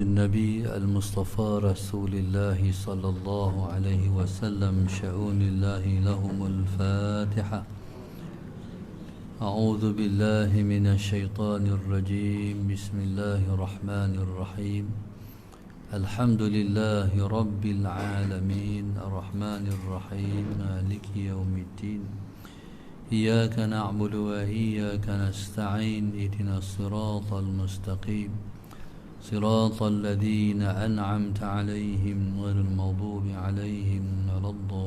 النبي المصطفى رسول الله صلى الله عليه وسلم شؤون الله لهم الفاتحة. أعوذ بالله من الشيطان الرجيم. بسم الله الرحمن الرحيم. الحمد لله رب العالمين الرحمن الرحيم مالك يوم الدين. إياك نعبد وإياك نستعين اهدنا الصراط المستقيم صراط الذين أنعمت عليهم غير المغضوب عليهم ولا الضالين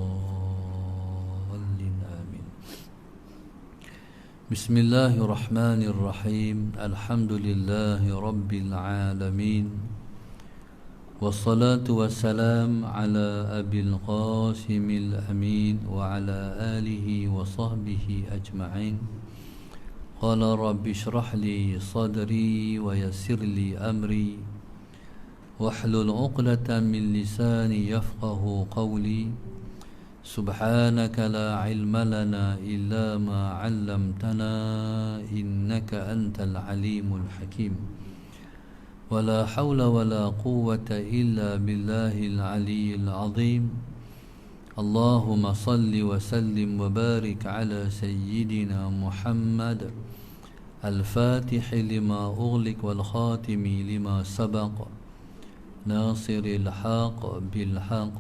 آمين. بسم الله الرحمن الرحيم. الحمد لله رب العالمين والصلاة والسلام على أبي القاسم الأمين وعلى آله وصحبه أجمعين. قال رب اشرح لي صدري ويسر لي أمري واحلل عقدة من لساني يفقه قولي. سبحانك لا علم لنا إلا ما علمتنا إنك أنت العليم الحكيم. ولا حول ولا قوة إلا بالله العلي العظيم. اللهم صل وسلم وبارك على سيدنا محمد الفاتح لما أغلق والخاتم لما سبق ناصر الحق بالحق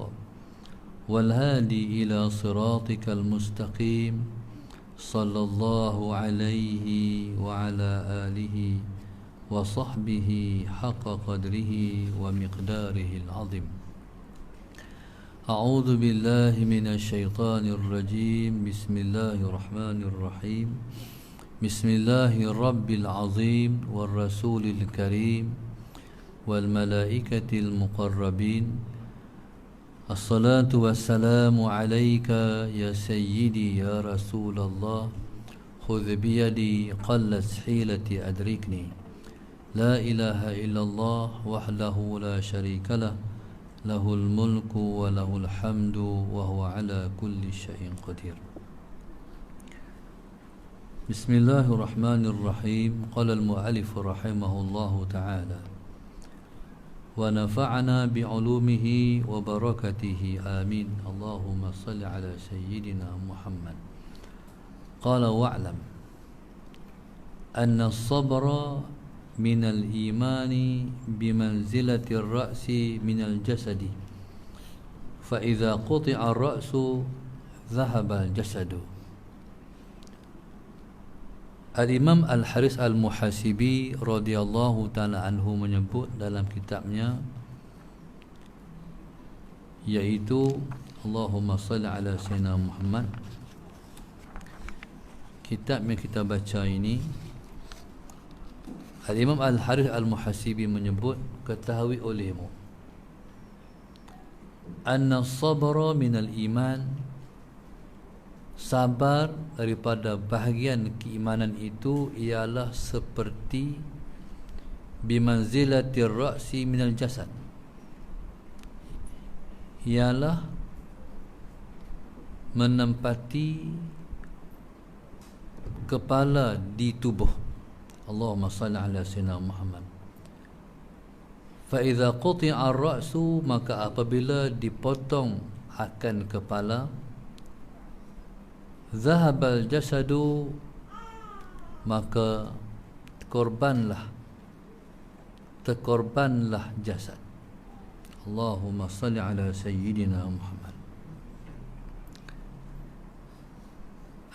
والهادي إلى صراطك المستقيم صلى الله عليه وعلى آله وصحبه حق قدره ومقداره العظيم. أعوذ بالله من الشيطان الرجيم. بسم الله الرحمن الرحيم. بسم الله الرب العظيم والرسول الكريم والملائكة المقربين. الصلاة والسلام عليك يا سيدي يا رسول الله. خذ بيدي قلت حيلتي أدركني. لا إله إلا الله وحده لا شريك له له الملك وله الحمد وهو على كل شيء قدير. بسم الله الرحمن الرحيم. قال المؤلف رحمه الله تعالى ونفعنا بعلومه وبركته آمين. اللهم صل على سيدنا محمد. قال واعلم أن الصبر من الإيمان بمنزلة الرأس من الجسد، فإذا قطع الرأس ذهب الجسد. Al-Imam Al-Haris Al-Muhasibi radhiyallahu ta'ala anhu menyebut dalam kitabnya, yaitu Allahumma salli ala sayyidina Muhammad. Kitab yang kita baca ini, Al-Imam Al-Haris Al-Muhasibi menyebut, ketahui olehmu anna sabra minal iman, sabar daripada bahagian keimanan itu ialah seperti bimanzilatir ra'si minal jasad, ialah menempati kepala di tubuh. Allahumma salli ala sayyidina Muhammad. Fa idza quti'a ar-ra'su, maka apabila dipotong akan kepala, zahabal jasadu, maka terkorbanlah jasad. Allahumma salli ala sayyidina Muhammad.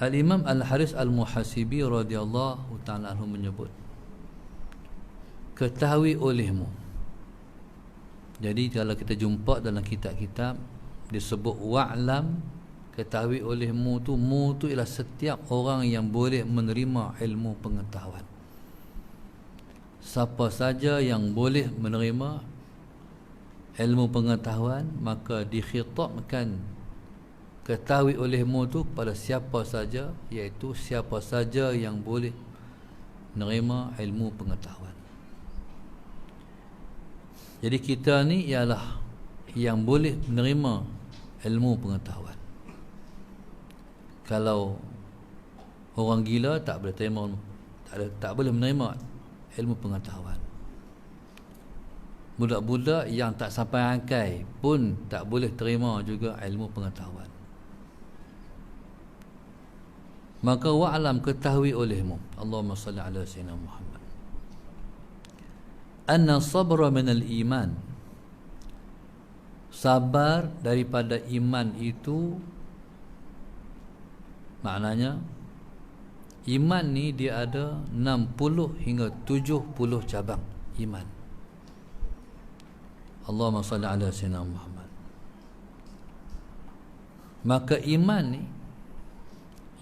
Al-Imam Al-Haris Al-Muhasibi radhiyallahu ta'ala anhu menyebut, ketahui olehmu. Jadi kalau kita jumpa dalam kitab-kitab disebut wa'lam, ketahui olehmu tu, mu tu ialah setiap orang yang boleh menerima ilmu pengetahuan. Siapa saja yang boleh menerima ilmu pengetahuan, maka dikhitabkan ketahui olehmu tu kepada siapa saja, iaitu siapa saja yang boleh menerima ilmu pengetahuan. Jadi kita ni ialah yang boleh menerima ilmu pengetahuan. Kalau orang gila tak boleh terima, tak boleh menerima ilmu pengetahuan. Budak-budak yang tak sampai angkai pun tak boleh terima juga ilmu pengetahuan. Maka wa'lam, ketahui olehmu, Allahumma salli ala sayyidina Muhammad, anna sabra minal iman, sabar daripada iman itu, maknanya iman ni dia ada 60 hingga 70 cabang iman. Allahumma salli ala sayyidina Muhammad. Maka iman ni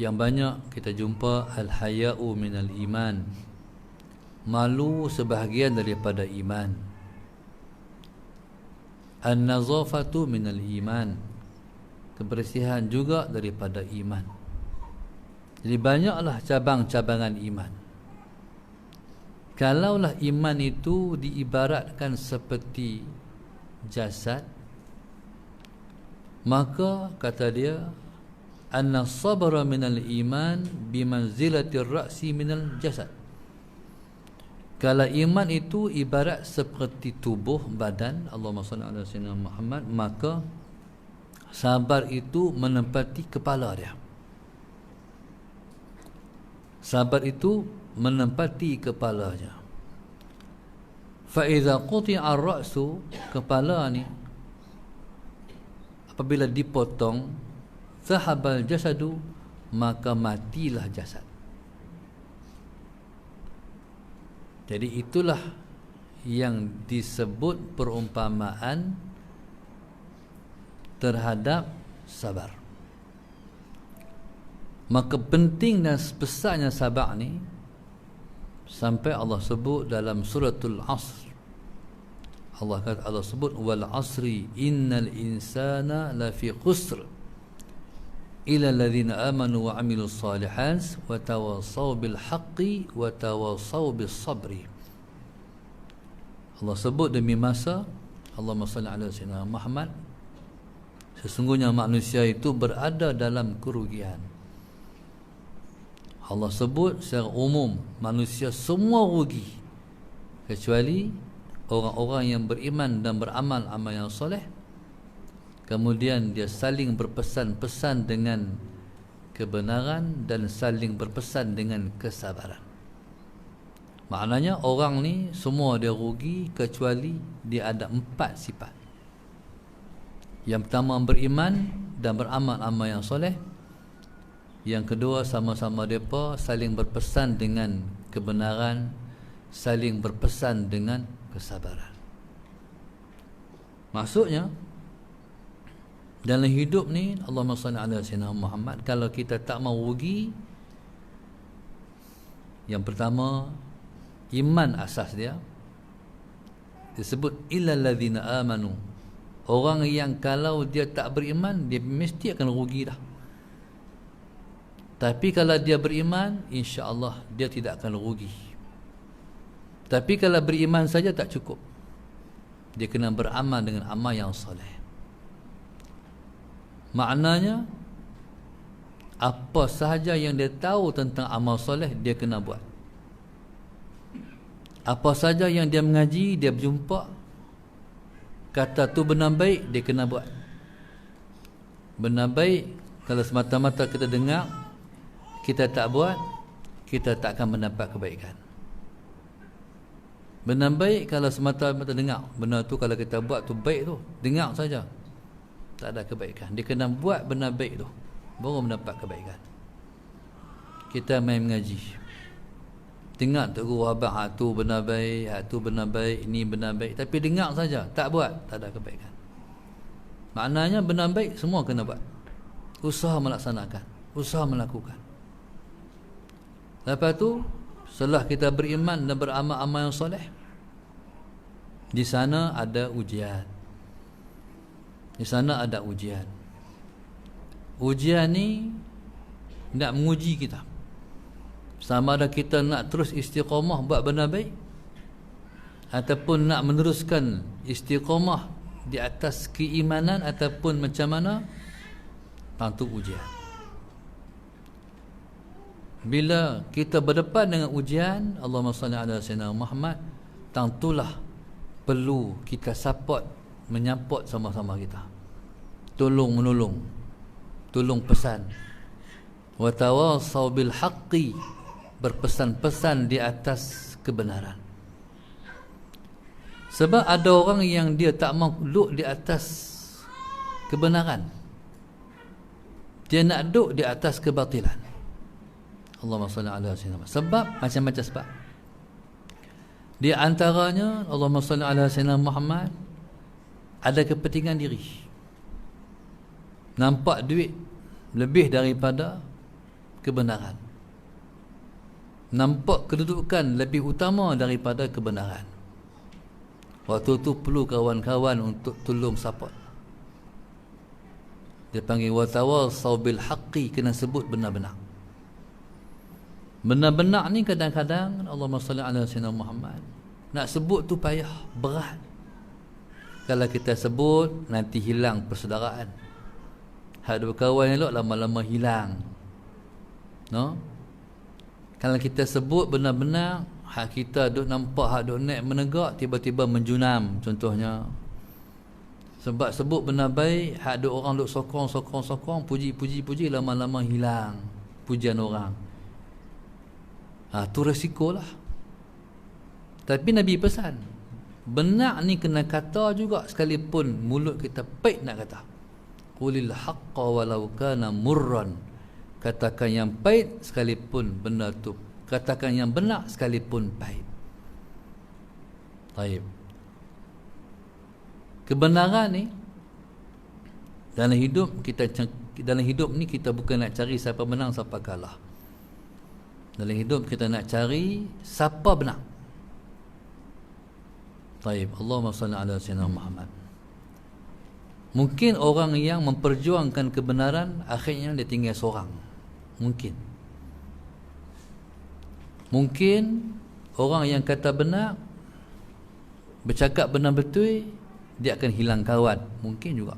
yang banyak kita jumpa, al-haya'u minal iman, malu sebahagian daripada iman. An-nazafatu minal iman, kebersihan juga daripada iman. Jadi banyaklah cabang-cabangan iman. Kalaulah iman itu diibaratkan seperti jasad, maka kata dia, anna sabra minal iman bimanzilatir ra'si minal jasad. Kalau iman itu ibarat seperti tubuh badan, Allahumma salli ala sayyidina Muhammad, maka sabar itu menempati kepala dia. Sabar itu menempati kepalanya. Fa idza quti'a ar-ra'su, kepala ni apabila dipotong, zahabal jasadu, maka matilah jasad. Jadi itulah yang disebut perumpamaan terhadap sabar. Maka penting dan besarnya sabar ni sampai Allah sebut dalam suratul Asr. Allah sebut wal asri innal insana lafi khusr illa alladhina amanu wa amilus salihat wa tawassaw bil haqqi wa tawassaw bis sabri. Allah sebut demi masa, Allahumma salli ala sayyidina Muhammad, sesungguhnya manusia itu berada dalam kerugian. Allah sebut secara umum manusia semua rugi kecuali orang-orang yang beriman dan beramal amal yang soleh. Kemudian dia saling berpesan-pesan dengan kebenaran dan saling berpesan dengan kesabaran. Maknanya orang ni semua dia rugi kecuali dia ada 4 sifat. Yang pertama beriman dan beramal amal yang soleh. Yang kedua, sama-sama mereka saling berpesan dengan kebenaran, saling berpesan dengan kesabaran. Maksudnya dalam hidup ni, Allahumma salli ala sayyidina Muhammad, kalau kita tak mau rugi, yang pertama iman asas dia disebut illal ladzina amanu. Orang yang kalau dia tak beriman, dia mesti akan rugi dah. Tapi kalau dia beriman, insya-Allah dia tidak akan rugi. Tapi kalau beriman saja tak cukup. Dia kena beramal dengan amal yang soleh. Maknanya apa sahaja yang dia tahu tentang amal soleh, dia kena buat. Apa saja yang dia mengaji, dia berjumpa, kata tu benar baik, dia kena buat. Benar baik, kalau semata-mata kita dengar, kita tak buat, kita tak akan mendapat kebaikan. Benar baik kalau semata-mata dengar, benar tu kalau kita buat tu baik tu, dengar saja, tak ada kebaikan. Dia kena buat benar baik tu, baru mendapat kebaikan. Kita main mengaji, dengar tu guru abang, tu benar baik, tu benar baik, ini benar baik, tapi dengar saja, tak buat, tak ada kebaikan. Maknanya benar baik semua kena buat, usaha melaksanakan, usaha melakukan. Lepas tu, setelah kita beriman dan beramal amal yang soleh, di sana ada ujian. Di sana ada ujian. Ujian ni nak menguji kita, sama ada kita nak terus istiqamah buat benda baik, ataupun nak meneruskan istiqamah di atas keimanan, ataupun macam mana, tentu ujian. Bila kita berdepan dengan ujian, Allahumma salli ala sayyidina Muhammad, tentulah perlu kita support, menyupport sama-sama kita. Tolong menolong, tolong pesan. Wa tawasaw bil haqqi, berpesan-pesan di atas kebenaran. Sebab ada orang yang dia tak mahu duduk di atas kebenaran, dia nak duduk di atas kebatilan. Allahumma salli ala sayyidina. Sebab macam-macam sebab. Di antaranya Allahumma salli ala sayyidina Muhammad, ada kepentingan diri. Nampak duit lebih daripada kebenaran. Nampak kedudukan lebih utama daripada kebenaran. Waktu tu perlu kawan-kawan untuk tolong support. Dia panggil watawasaw bil haqqi, kena sebut benar-benar. Benar-benar ni kadang-kadang Allahumma salli ala sayyidina Muhammad, nak sebut tu payah, berat. Kalau kita sebut nanti hilang persaudaraan. Hak dua kawan elok lama-lama hilang. No? Kalau kita sebut benar-benar, hak kita duk nampak hak duk naik menegak, tiba-tiba menjunam contohnya. Sebab sebut benar baik, hak duk orang duk sokong, puji, lama-lama hilang pujian orang. Tu resikolah. Tapi Nabi pesan, benar ni kena kata juga sekalipun mulut kita pahit nak kata. Qulil haqqa walau kana murran, katakan yang pahit sekalipun benar tu, katakan yang benar sekalipun pahit. Baik. Kebenaran ni dalam hidup ni kita bukan nak cari siapa menang siapa kalah. Dalam hidup kita nak cari siapa benar. Baik, Allahumma salli ala sayyidina Muhammad. Mungkin orang yang memperjuangkan kebenaran akhirnya dia tinggal seorang. Mungkin orang yang kata benar, bercakap benar betul, dia akan hilang kawan. Mungkin juga.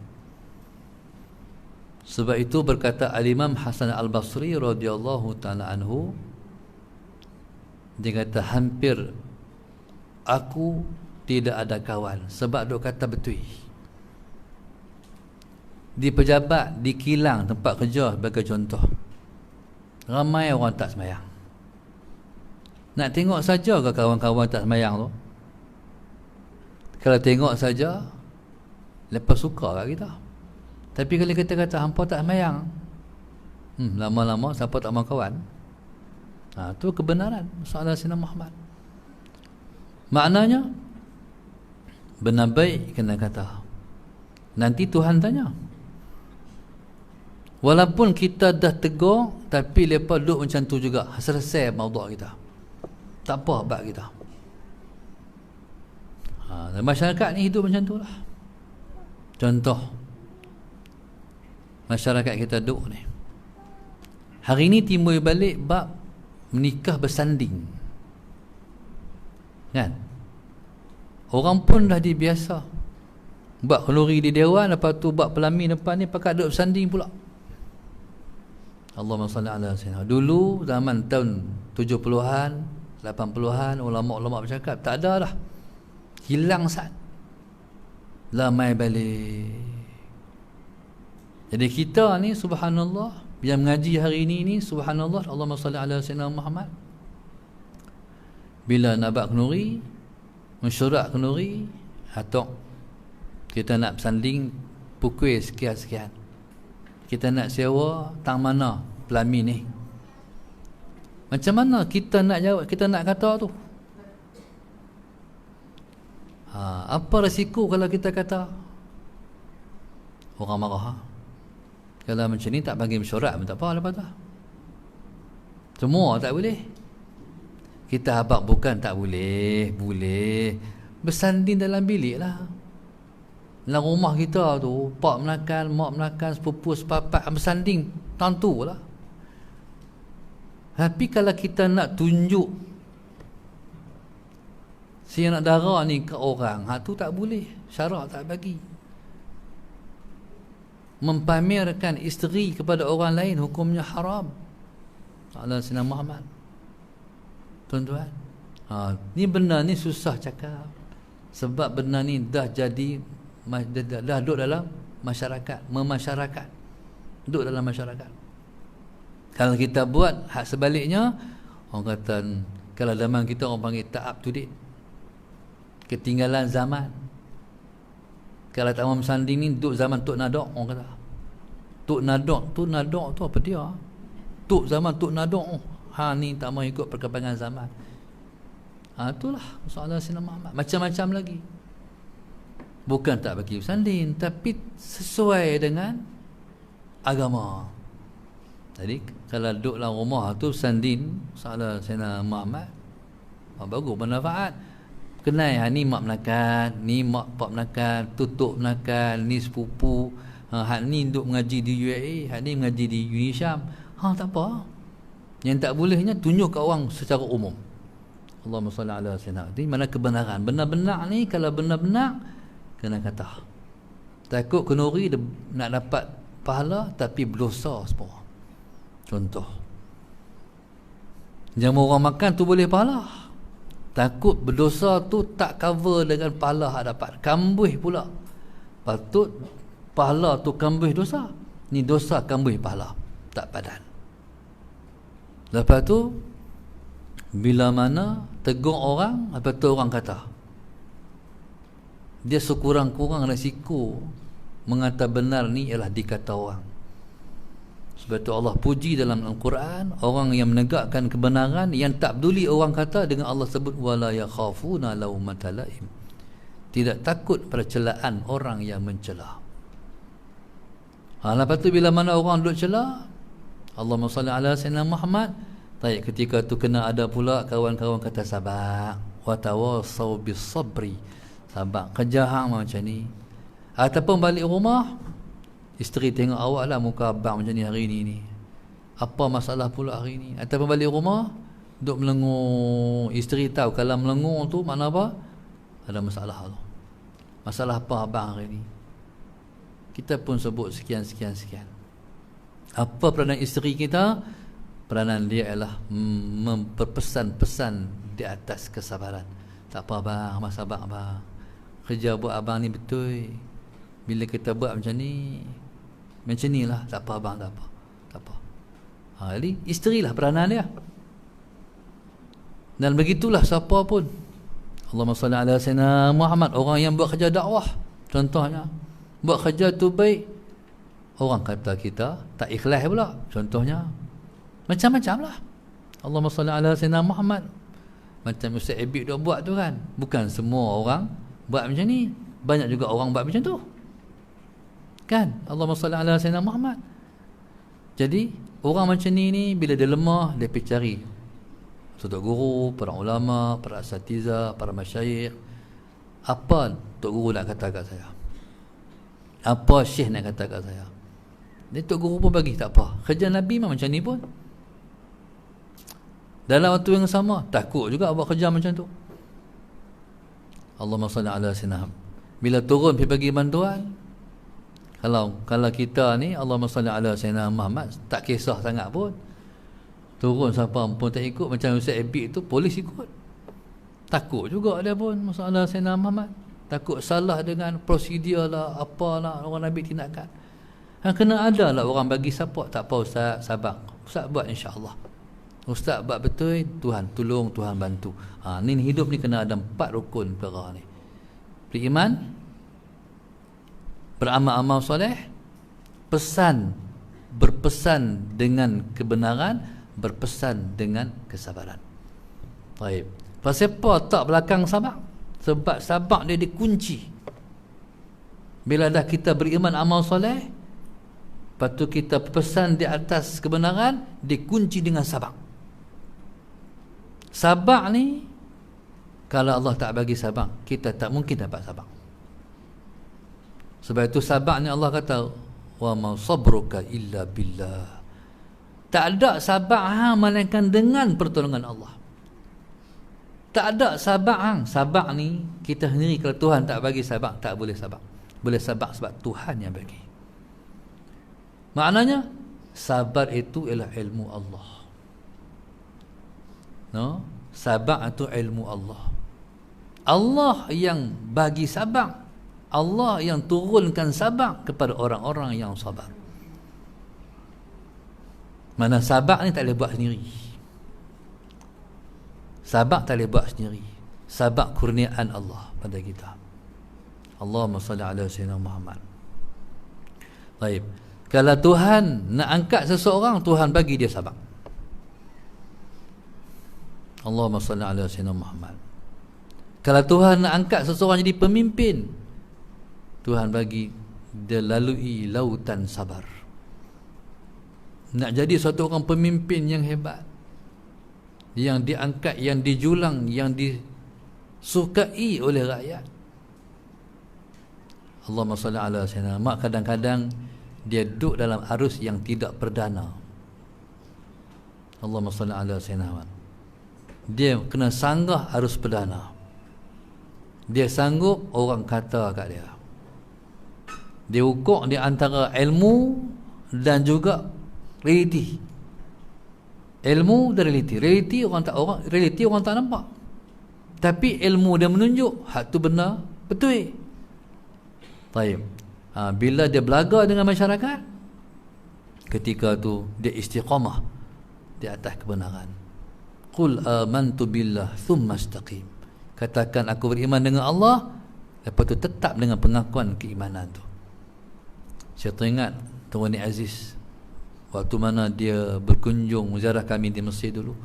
Sebab itu berkata Al-Imam Hasan Al-Basri radhiyallahu ta'ala anhu, dia kata hampir aku tidak ada kawan sebab duk kata betul. Di pejabat, di kilang tempat kerja sebagai contoh, ramai orang tak sembahyang. Nak tengok saja ke kawan-kawan tak sembahyang tu? Kalau tengok saja, lepas suka kat kita. Tapi kalau kita kata hampa tak sembahyang, lama-lama siapa tak mahu kawan. Tu kebenaran soalan Sayyidina Muhammad. Maknanya benar baik kena kata. Nanti Tuhan tanya. Walaupun kita dah tegur, tapi lepas duduk macam tu juga, selesai maudhu' kita. Tak apa bab kita. Dan masyarakat ni hidup macam tu lah. Contoh masyarakat kita duduk ni, hari ni timbul balik bab menikah bersanding, kan? Orang pun dah dibiasa buat kenduri di dewan, lepas tu buat pelamin depan ni pakai duduk bersanding pula. Allahumma salli ala sayyidina. Dulu zaman tahun 70-an, 80-an, ulama-ulama bercakap, tak ada dah. Hilang saat. Lamai balik. Jadi kita ni subhanallah, yang mengaji hari ni subhanallah, Allahumma salli ala sayyidina Muhammad. Bila nak buat kenduri, mensyurak kenduri, atau kita nak bersanding pukul sekian-sekian, kita nak sewa tang mana pelamin ni, macam mana kita nak jawab, kita nak kata tu? Apa risiko kalau kita kata? Orang marah. Kalau macam ni tak bagi mesyuarat pun tak apa, lepas tu semua tak boleh. Kita habaq bukan tak boleh, boleh bersanding dalam bilik lah. Dalam rumah kita tu, pak menakan, mak menakan, sepupu sepapak bersanding, tentu lah. Tapi kalau kita nak tunjuk si anak dara ni ke orang, tu tak boleh, syarak tak bagi. Mempamerkan isteri kepada orang lain hukumnya haram. Allah Sayyidina Muhammad. Tuan-tuan, ni benda ni susah cakap. Sebab benda ni dah jadi, dah duduk dalam masyarakat, memasyarakat, duduk dalam masyarakat. Kalau kita buat hak sebaliknya, orang kata, kalau zaman kita orang panggil tak up to date, ketinggalan zaman. Kalau tak mau bersanding ni duduk zaman Tok Nadok, orang kata Tok Nadok tu apa dia? Tok zaman Tok Nadok, ni tak mau ikut perkembangan zaman. Itulah soalan Sayyidina Muhammad. Macam-macam lagi. Bukan tak bagi bersanding, tapi sesuai dengan agama. Jadi kalau duduk dalam rumah tu bersanding soalan Sayyidina Muhammad, bagus, bermanfaat. Kenal, ni mak menakan, ni mak pak menakan, tutup menakan, ni sepupu, hak ni duduk mengaji di UAE, hak ni mengaji di Indonesia. Tak apa. Yang tak bolehnya tunjuk ke orang secara umum. Allahumma salli ala sayyidina. Di mana kebenaran? Benar-benar ni, kalau benar-benar kena kata. Takut kenuri nak dapat pahala tapi berdosa semua. Contoh, jamu orang makan tu boleh pahala, takut berdosa tu tak cover dengan pahala hak dapat, kambuh pula. Patut pahala tu kambuh dosa, ni dosa kambuh pahala, tak padan. Lepas tu bila mana tegur orang, lepas tu orang kata dia sekurang-kurang risiko mengata benar ni ialah dikata orang. Sebab tu Allah puji dalam Al-Quran orang yang menegakkan kebenaran, yang tak peduli orang kata, dengan Allah sebut wala yakhafuna laumata laim, tidak takut pada celaan orang yang mencela. Lepas tu bila mana orang duduk cela, Allahumma salli ala sayyidina Muhammad, ketika tu kena ada pula kawan-kawan kata sabar, wa tawasaw bis sabri, sabar, kerja hang macam ni. Ataupun balik rumah, isteri tengok awak lah muka abang macam ni hari ni, apa masalah pula hari ni. Ataupun balik rumah duk melengur, isteri tahu kalau melengur tu makna apa, ada masalah tu. Masalah apa abang hari ni? Kita pun sebut sekian. Apa peranan isteri kita? Peranan dia ialah memperpesan-pesan di atas kesabaran. Tak apa abang, masa abang, kerja buat abang ni betul. Bila kita buat macam ni lah, tak apa abang, tak apa. Jadi isteri lah peranan dia. Dan begitulah siapa pun. Allahumma salli ala sayyidina Muhammad. Orang yang buat kerja dakwah, contohnya buat kerja tu baik, orang kata kita tak ikhlas pula, contohnya. Macam-macam lah. Allahumma salli ala sayyidina Muhammad. Macam Ustaz Abid dia buat tu kan, bukan semua orang buat macam ni, banyak juga orang buat macam tu kan. Allahumma salli ala sayyidina Muhammad. Jadi orang macam ni bila dia lemah, dia pergi cari Tok Guru, para ulama, para asatiza, para masyayikh. Apa Tok Guru nak kata kat saya, apa Syekh nak kata kat saya. Dia Tok Guru pun bagi, tak apa. Kerja Nabi memang macam ni pun. Dalam waktu yang sama, takut juga buat kerja macam tu. Allahumma salli ala sayyidina. Bila turun pergi bagi bantuan, kalau kita ni Allahumma salli ala sayyidina Muhammad, tak kisah sangat pun. Turun siapa pun tak ikut. Macam Ustaz Abid tu, polis ikut. Takut juga dia pun, masalah sayyidina Muhammad. Takut salah dengan prosedur lah, apalah orang Nabi tindakan. Kena ada lah orang bagi support. Tak apa Ustaz, sabar. Ustaz buat insya-Allah. Ustaz buat betul, Tuhan tolong, Tuhan bantu. Ni hidup ni kena ada 4 rukun perkara ni. Beriman, beramal-amal soleh, berpesan dengan kebenaran, berpesan dengan kesabaran. Baik. Pasal apa tak belakang sabar? Sebab sabar dia dikunci. Bila dah kita beriman amal soleh, lepas tu kita pesan di atas kebenaran, dikunci dengan sabar. Sabar ni, kalau Allah tak bagi sabar, kita tak mungkin dapat sabar. Sebab itu sabar ni Allah kata, wa ma sabruka illa billah. Tak ada sabar melainkan dengan pertolongan Allah. Tak ada sabar Sabar ni kita sendiri, kalau Tuhan tak bagi sabar, tak boleh sabar. Boleh sabar sebab Tuhan yang bagi. Maknanya sabar itu ialah ilmu Allah. Sabar itu ilmu Allah. Allah yang bagi sabar, Allah yang turunkan sabar kepada orang-orang yang sabar. Mana sabar ni tak boleh buat sendiri. Sabar tak boleh buat sendiri. Sabar kurniaan Allah pada kita. Allahumma salli ala sayyidina Muhammad. Baik. Kalau Tuhan nak angkat seseorang, Tuhan bagi dia sabar. Allahumma salli ala sayyidina Muhammad. Kalau Tuhan nak angkat seseorang jadi pemimpin, Tuhan bagi dia lalui lautan sabar. Nak jadi suatu orang pemimpin yang hebat, yang diangkat, yang dijulang, yang disukai oleh rakyat, Allahumma salli ala sayyidina. Mak kadang-kadang dia duduk dalam arus yang tidak perdana. Allahumma salli ala sayyidina. Dia kena sanggah arus perdana. Dia sanggup orang kata kat dia. Dia ukur di antara ilmu dan juga realiti. Ilmu dan realiti. Realiti orang tak nampak. Tapi ilmu dia menunjuk hak tu benar, betul. Baik. Bila dia belaga dengan masyarakat, ketika tu dia istiqamah di atas kebenaran. Qul amantu billah thumma istaqim. Katakan aku beriman dengan Allah, lepas tu tetap dengan pengakuan keimanan tu. Saya teringat Tuan Ni Aziz waktu mana dia berkunjung ziarah kami di Mesir dulu.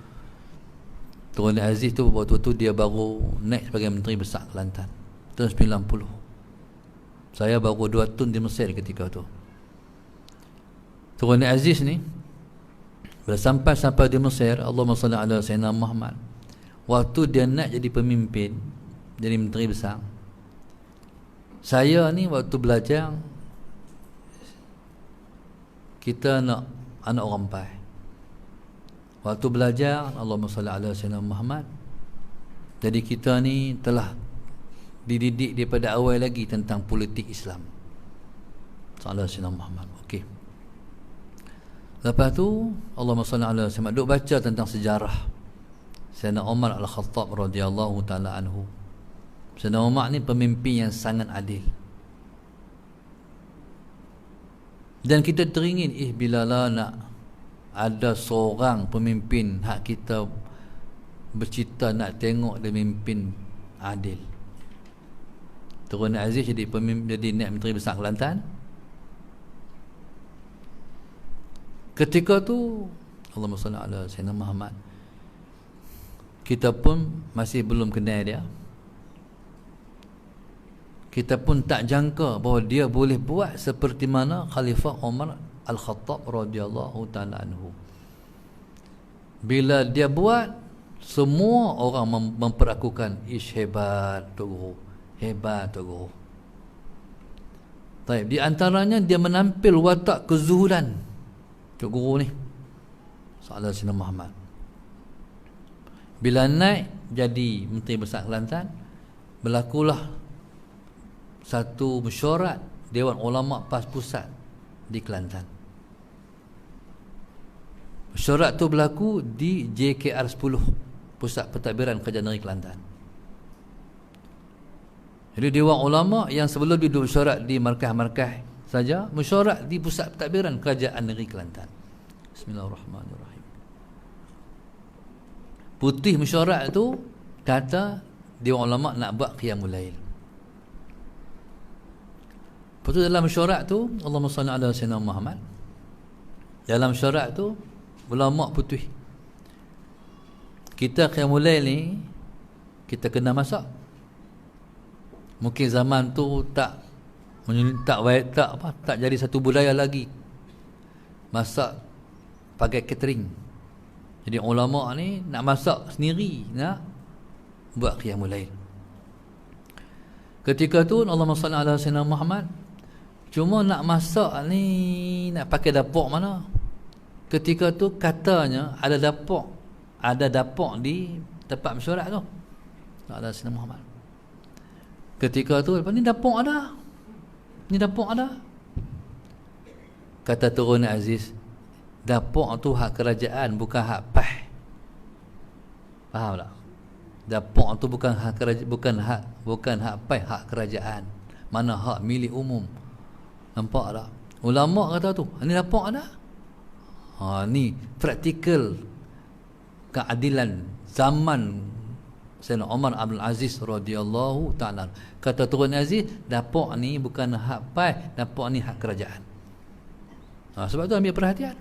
Tuan Ni Aziz tu waktu tu dia baru naik sebagai Menteri Besar Kelantan tahun 90. Saya baru 2 tahun di Mesir ketika tu. Tuan Ni Aziz ni bila sampai di Mesir, Allahumma salli ala sayyidina Muhammad, waktu dia nak jadi pemimpin, jadi Menteri Besar, saya ni waktu belajar, kita nak anak orang pai. Waktu belajar, Allahumma salli ala sayyidina Muhammad, jadi kita ni telah dididik daripada awal lagi tentang politik Islam. Sallallahu alaihi Muhammad. Okey. Lepas tu Allahumma salli ala sayyidina, duk baca tentang sejarah Sayyidina Umar Al-Khattab radhiyallahu taala anhu. Sayyidina Umar ni pemimpin yang sangat adil. Dan kita teringin, bilalah nak ada seorang pemimpin hak kita bercita nak tengok dia memimpin adil. Tuan Aziz jadi pemimpin, jadi Naib Menteri Besar Kelantan. Ketika tu Allahumma salli ala sayyidina Muhammad, kita pun masih belum kenal dia. Kita pun tak jangka bahawa dia boleh buat seperti mana Khalifah Umar Al-Khattab radhiyallahu ta'ala anhu. Bila dia buat, semua orang memperakukan, hebat Tok Guru, hebat Tok Guru. Baik, di antaranya dia menampil watak kezuhudan Tok Guru ni sallallahu alaihi Muhammad. Bila naik jadi Menteri Besar Kelantan, berlakulah satu mesyuarat Dewan Ulama PAS Pusat di Kelantan. Mesyuarat tu berlaku di JKR 10, Pusat Pentadbiran Kerajaan Negeri Kelantan. Jadi Dewan Ulama yang sebelum duduk mesyuarat di markah-markah saja, mesyuarat di Pusat Pentadbiran Kerajaan Negeri Kelantan. Bismillahirrahmanirrahim. Putih mesyuarat tu kata Dewan Ulama nak buat qiyamul lail. Lepas tu dalam mesyuarat tu, Allahumma salli ala sayyidina Muhammad, dalam mesyuarat tu ulama putih, kita qiyamul lail ni kita kena masak. Mungkin zaman tu tak jadi satu budaya lagi masak pakai catering. Jadi ulama ni nak masak sendiri, nak buat qiyamul lail. Ketika tu Allahumma salli ala sayyidina Muhammad, cuma nak masak ni nak pakai dapur mana? Ketika tu katanya ada dapur di tempat mesyuarat tu. Ada sayyidina Muhammad. Ketika tu lepas ni dapur ada. Ni dapur ada. Kata Turun Aziz, dapur tu hak kerajaan, bukan hak PAS. Faham tak? Dapur tu bukan hak bukan hak pai, hak kerajaan. Mana hak milik umum. Nampak tak? Ulama kata tu, ni dapur ada. Ni praktikal keadilan zaman Sayyidina Umar Abdul Aziz radhiyallahu ta'ala. Kata Tuan Aziz, dapur ni bukan hak pai, dapur ni hak kerajaan. Sebab tu ambil perhatian.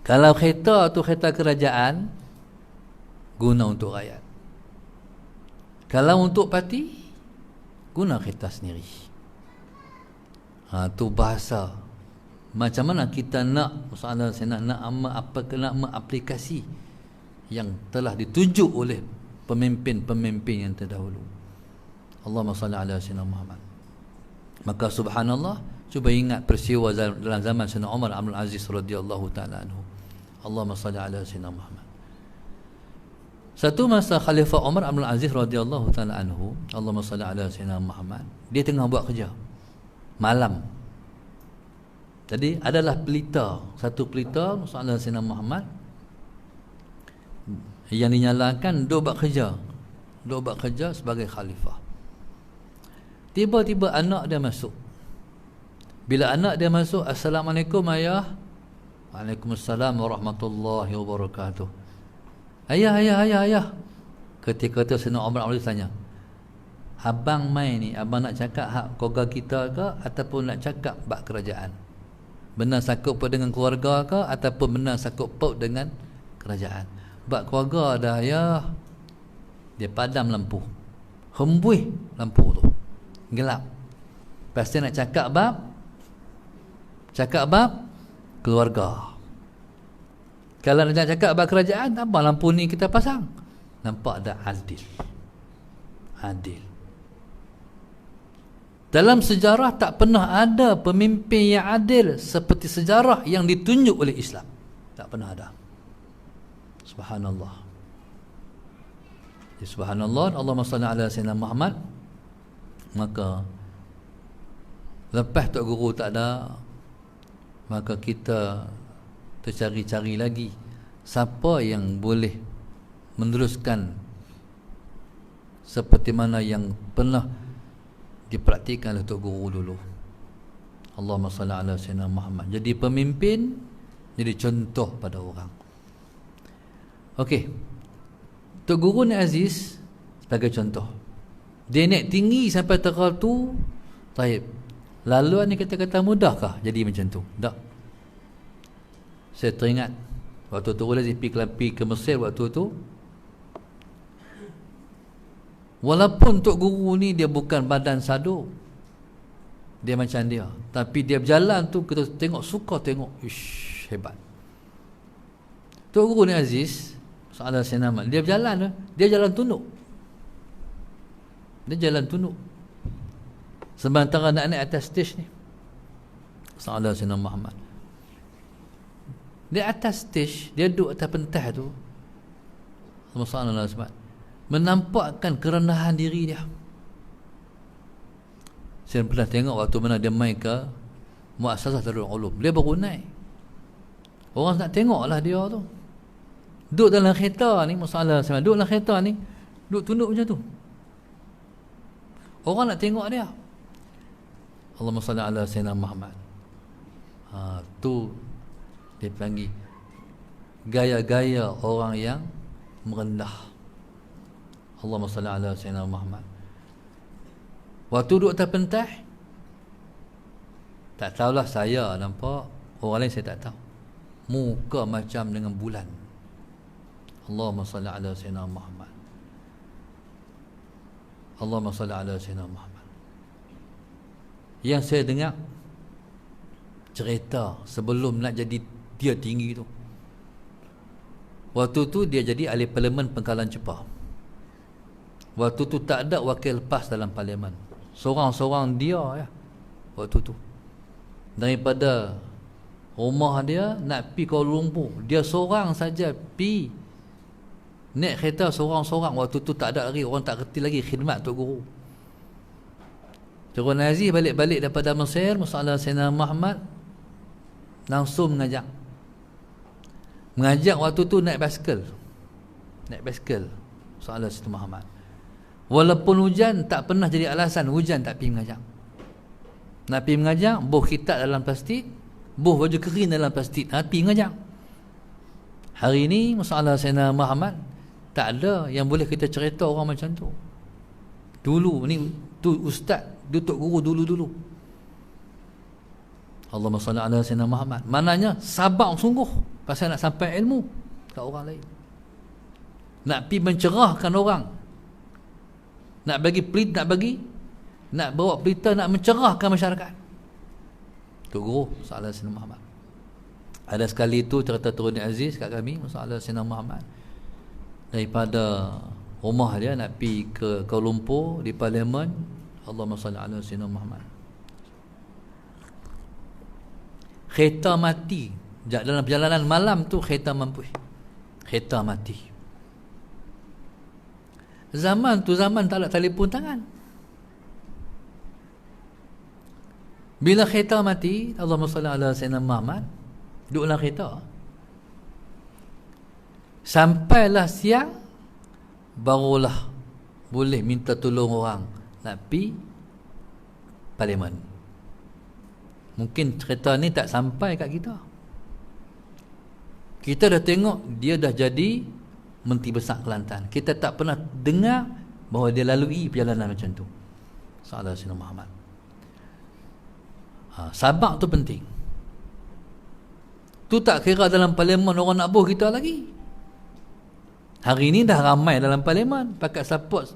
Kalau kereta tu kereta kerajaan, guna untuk rakyat. Kalau untuk parti, guna kereta sendiri. Tu bahasa. Macam mana kita nak, soalan saya nak mengaplikasi yang telah ditunjuk oleh pemimpin-pemimpin yang terdahulu. Allahumma salli ala sayyidina Muhammad. Maka subhanallah, cuba ingat peristiwa dalam zaman Sayyidina Umar Abdul Aziz radhiyallahu ta'ala anhu. Allahumma salli ala sayyidina Muhammad. Satu masa Khalifah Umar Abdul Aziz radhiyallahu ta'ala anhu, Allahumma salli ala sayyidina Muhammad, dia tengah buat kerja malam. Jadi adalah pelita, satu pelita soalan Sayyidina Muhammad yang dinyalakan, duk buat kerja sebagai khalifah. Tiba-tiba anak dia masuk. Bila anak dia masuk, Assalamualaikum ayah. Waalaikumsalam warahmatullahi wabarakatuh. Ayah. Ketika tu Sayyidina Umar Abdul tanya, abang mai ni, abang nak cakap hak keluarga kita ke ataupun nak cakap bab kerajaan? Benar sakut paut dengan keluarga ke ataupun benar sakut paut dengan kerajaan? Bab keluarga dah ayah. Dia padam lampu, hembuih lampu tu, gelap. Pasti nak cakap bab keluarga. Kalau nak cakap bab kerajaan, apa lampu ni kita pasang? Nampak ada adil. Dalam sejarah tak pernah ada pemimpin yang adil seperti sejarah yang ditunjuk oleh Islam. Tak pernah ada. Subhanallah. Subhanallah. Allahumma salli ala sayyidina Muhammad. Maka lepas Tok Guru tak ada, maka kita tercari-cari lagi siapa yang boleh meneruskan seperti mana yang pernah dipraktikkan oleh Tok Guru dulu. Allahumma salli ala sayyidina Muhammad. Jadi pemimpin, jadi contoh pada orang. Okey, Tok Guru ni Aziz sebagai contoh. Dia naik tinggi sampai tahap tu, taib. Lalu ni kata-kata mudahkah jadi macam tu? Tak. Saya teringat waktu tu Aziz pergi ke Mesir waktu tu. Walaupun Tok Guru ni dia bukan badan sadu, dia macam dia, tapi dia berjalan tu kita tengok, suka tengok, ish, hebat. Tok Guru ni Aziz soalan saya nama, dia berjalan, dia jalan tunduk. Sementara nak naik atas stage ni, soalan saya nama Muhammad, di atas stage dia duduk atas pentas tu, subhanallah, menampakkan kerendahan diri dia. Saya pernah tengok waktu mana dia main ke Muassasah Darul Ulum, dia baru naik, orang nak tengok lah dia tu duduk dalam kereta ni, masalah sama, duduk dalam kereta ni, duduk tunduk macam tu, orang nak tengok dia. Allahumma salli ala sayyidina Muhammad. Tu dia panggil gaya-gaya orang yang merendah. Allahumma salli ala sayyidina Muhammad. Waktu duduk atas pentas, tak tahulah saya nampak, orang lain saya tak tahu, muka macam dengan bulan. Allahumma salli ala sayyidina Muhammad. Allahumma salli ala sayyidina Muhammad. Yang saya dengar cerita sebelum nak jadi dia tinggi tu, waktu tu dia jadi ahli parlimen Pengkalan Chepah. Waktu tu tak ada wakil lepas dalam parlimen, seorang-seorang dia ya. Waktu tu daripada rumah dia nak pi Kuala Lumpur, dia seorang saja pi naik kereta seorang-seorang. Waktu tu tak ada lagi, orang tak kerti lagi khidmat Tok Guru. Tuan Aziz balik-balik daripada Mesir, masalah Sayyidina Muhammad, langsung mengajak waktu tu naik basikal. Soalan Sayyidina Muhammad. Walaupun hujan tak pernah jadi alasan hujan tak pergi mengajar. Nak pergi mengajar, buh kitab dalam plastik, buh baju kering dalam plastik, nak pergi mengajar. Hari ini masalah Sayyidina Muhammad tak ada yang boleh kita cerita orang macam tu. Dulu ni tu ustaz, tu tok guru dulu-dulu. Allahumma salli ala Sayyidina Muhammad. Maknanya sabar sungguh pasal nak sampai ilmu kat orang lain. Nak pergi mencerahkan orang. Nak bagi nak bawa berita, nak mencerahkan masyarakat. Tok guru masalah Sayyidina Muhammad. Ada sekali tu cerita Turun Aziz kat kami masalah Sayyidina Muhammad. Daripada rumah dia nak pergi ke Kuala Lumpur di Parlimen. Allahumma salli ala Sayyidina Muhammad. Kereta mati dalam perjalanan malam tu, kereta mati. Zaman tu zaman tak ada telefon tangan. Bila kereta mati, Allahumma salli ala Sayyidina Muhammad, duduk dalam kereta. Sampailah siang, barulah boleh minta tolong orang nak pergi Parlimen. Mungkin cerita ni tak sampai kat kita. Kita dah tengok dia dah jadi Menteri Besar Kelantan. Kita tak pernah dengar bahawa dia lalui perjalanan macam tu. Salah Sayyidina Muhammad. Sabar tu penting. Tu tak kira dalam Parlimen orang nak buh kita lagi. Hari ni dah ramai dalam Parlimen pakai support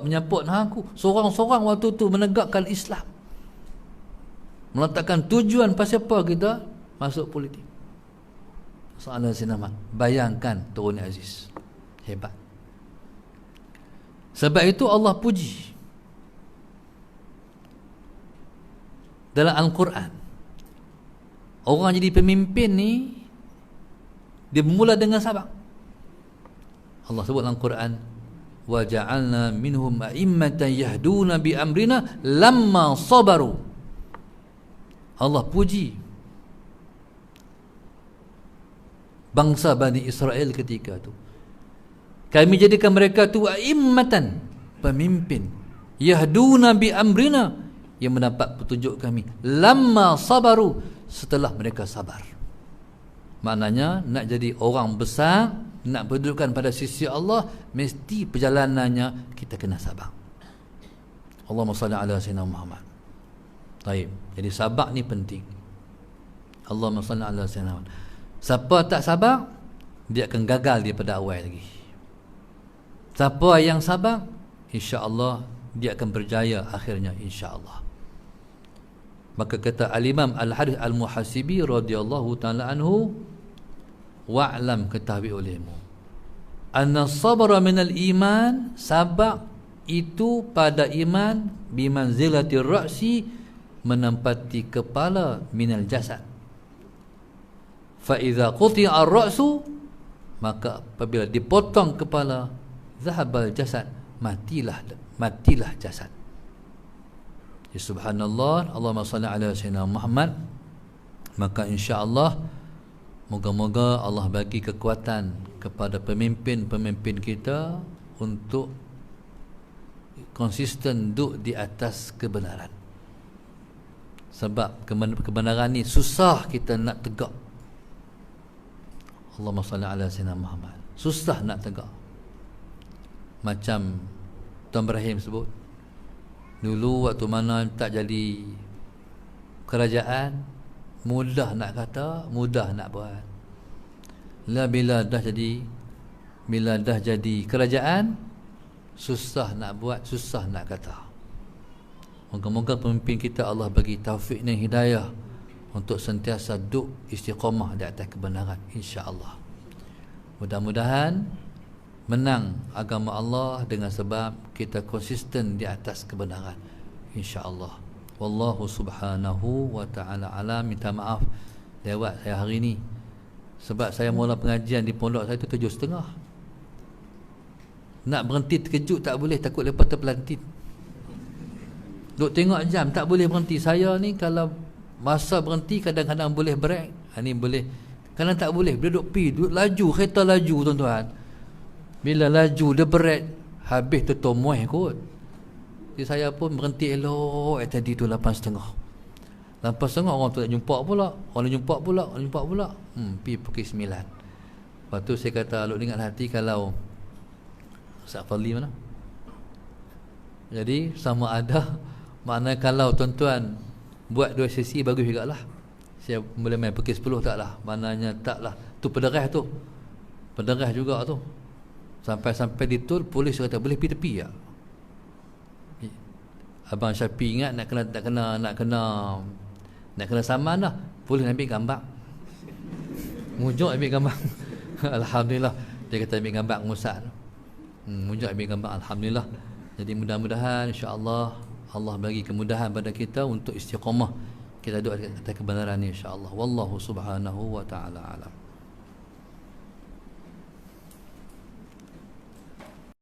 menyaput aku. Seorang-seorang waktu tu menegakkan Islam. Meletakkan tujuan pasal apa kita masuk politik. Soalan Sayyidina Muhammad. Bayangkan Turun Aziz. Hebat. Sebab itu Allah puji dalam Al-Quran. Orang jadi pemimpin ni dia bermula dengan sabar. Allah sebut dalam Al-Quran, wa ja'alna minhum a'immatan yahduna bi amrina lamma sabaru. Allah puji bangsa Bani Israel ketika tu. Kami jadikan mereka tu a'immatan, pemimpin, yahduna bi amrina, yang mendapat petunjuk kami, lamma sabaru, setelah mereka sabar. Maknanya nak jadi orang besar, nak berdudukan pada sisi Allah, mesti perjalanannya kita kena sabar. Allahumma salli ala Sayyidina Muhammad. Baik, jadi sabar ni penting. Allahumma salli ala Sayyidina Muhammad. Siapa tak sabar, dia akan gagal daripada awal lagi. Siapa yang sabar, insya-Allah dia akan berjaya akhirnya, insya-Allah. Maka kata Al-Imam Al-Harith Al-Muhasibi radhiyallahu ta'ala anhu, wa'lam, ketahui olehmu, anna sabra minal iman, sabar itu pada iman, bimanzilatir ra'si, menempati kepala, minal jasad. Fa idza quti'a ar-ra'su, maka apabila dipotong kepala, zahabal jasad, matilah jasad. Ya subhanallah, Allahumma salli ala Sayyidina Muhammad. Maka insya-Allah moga-moga Allah bagi kekuatan kepada pemimpin-pemimpin kita untuk konsisten duduk di atas kebenaran. Sebab kebenaran ni susah kita nak tegak. Allahumma salli ala Sayyidina Muhammad. Susah nak tegak. Macam Tuan Ibrahim sebut, dulu waktu mana tak jadi kerajaan, mudah nak kata, mudah nak buat. Bila dah jadi kerajaan, susah nak buat, susah nak kata. Moga-moga pemimpin kita Allah bagi taufik dan hidayah untuk sentiasa duduk istiqamah di atas kebenaran, insya-Allah. Mudah-mudahan menang agama Allah dengan sebab kita konsisten di atas kebenaran, insya-Allah. Wallahu subhanahu wa ta'ala alam. Minta maaf lewat saya hari ni sebab saya mula pengajian di pondok saya tu 7.30. Nak berhenti terkejut tak boleh, takut lepas terpelantin. Duk tengok jam tak boleh berhenti. Saya ni kalau masa berhenti kadang-kadang boleh break, ni boleh, kadang tak boleh. Bila duk pi, duk laju, kereta laju tuan-tuan, Bila laju dia berat, habis tu tomoy kot. Jadi saya pun berhenti elok tadi tu 8.30. 8.30 orang tu nak jumpa pula. Orang jumpa pula. Pergi pukul 9. Lepas tu saya kata, Luk ingat hati kalau Ustaz Fadli mana? Jadi sama ada, makna kalau tuan-tuan buat 2 sesi bagus jugalah. Saya boleh main pukul 10 taklah. Maknanya taklah. Tu pederah tu. Pederah juga tu. Sampai di tol, polis kata boleh pergi tepi tak? Abang Syafi ingat nak kena saman dah. Polis ambil gambar. Mujuk ambil gambar. Alhamdulillah. Dia kata ambil gambar Musa. Mujuk ambil gambar. Alhamdulillah. Jadi mudah-mudahan insya-Allah Allah bagi kemudahan pada kita untuk istiqamah. Kita doa atas kebenaran ni insya-Allah. Wallahu subhanahu wa ta'ala alam.